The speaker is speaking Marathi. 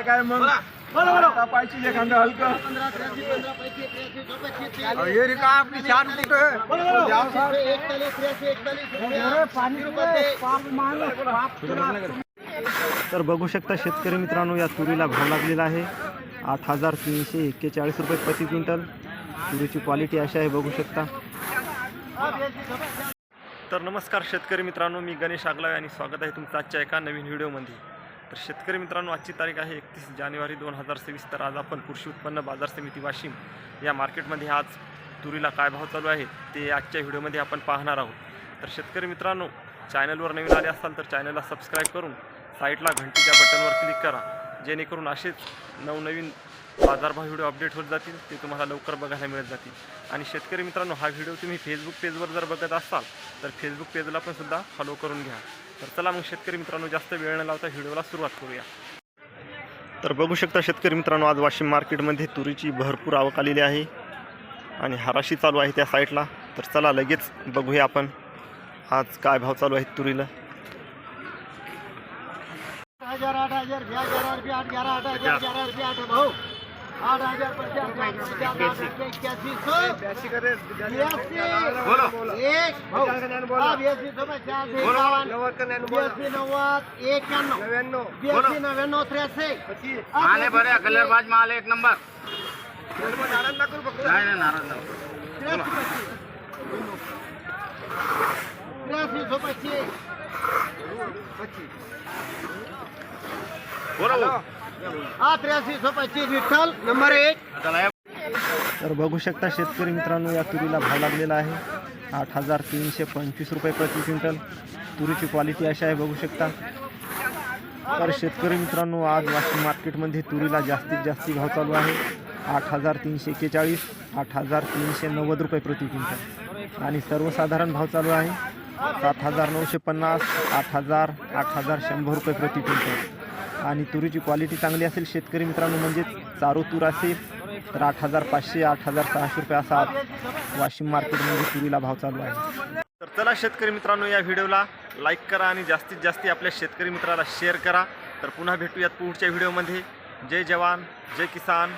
काय मग पाहिजे एखादं हलकं आपली छान तर बघू शकता शेतकरी मित्रांनो, या तुरीला भाव लागलेला आहे 8,341 रुपये प्रति क्विंटल। तुरीची क्वालिटी अशी आहे, बघू शकता। तर नमस्कार शेतकरी मित्रांनो, मी गणेश आगलावे आणि स्वागत आहे तुमचं आजच्या एका नवीन व्हिडिओमध्ये। तर शेतकरी मित्रांनो, आजची तारीख आहे 31 जानेवारी 2023। तर आज आपण कृषी उत्पन्न बाजार समिती वाशिम या मार्केटमध्ये आज तुरीला काय भाव चालू आहे ते आजच्या व्हिडिओमध्ये आपण पाहणार आहोत। तर शेतकरी मित्रांनो, चॅनलवर नवीन आले असाल तर चॅनलला सबस्क्राईब करून साईडला घंटीच्या बटनवर क्लिक करा, जेणेकरून असेच नवनवीन बाजारभाव व्हिडिओ अपडेट होत जातील, ते तुम्हाला लवकर बघायला मिळत जातील। आणि शेतकरी मित्रांनो, हा व्हिडिओ तुम्ही फेसबुक पेजवर जर बघत असाल तर फेसबुक पेजला पण सुद्धा फॉलो करून घ्या। तर चला मग शेतकरी मित्रांनो, जास्त वेळ न लावता व्हिडिओला सुरुवात करूया। तर बघू शकता शेतकरी मित्रांनो, आज वाशिम मार्केटमध्ये तुरीची भरपूर आवक आलेली आहे आणि हराशी चालू आहे त्या साईडला। तर चला लगेच बघूया आपण आज काय भाव चालू आहेत तुरीला। 8,000 भाऊ 8,000 कलरबाज माल एक नंबर। विठ्ठल नंबर 1। तर बघू शकता शेतकरी मित्रांनो, या तुरीला भाव लागलेला आहे 8,325 रुपये प्रति क्विंटल। तुरीची क्वालिटी अशी आहे, बघू शकता। तर शेतकरी मित्रांनो, आज वाशिम मार्केटमध्ये तुरीला जास्तीत जास्त भाव चालू आहे 8,341, 8,390 रुपये प्रति क्विंटल। आणि सर्वसाधारण भाव चालू आहे 7,950, 8,000, 8,100 रुपये प्रति क्विंटल। आणि तुरीची क्वालिटी चांगली असेल शेतकरी मित्रांनो, म्हणजे चारू तूर असेल तर 8,500, 8,600 रुपये असा वाशिम मार्केटमध्ये तुरीला भाव चालू आहे। तर चला शेतकरी मित्रांनो, या व्हिडिओला लाईक करा आणि जास्तीत जास्त आपल्या शेतकरी मित्राला शेअर करा। तर पुन्हा भेटूयात पुढच्या व्हिडिओमध्ये। जय जवान, जय किसान।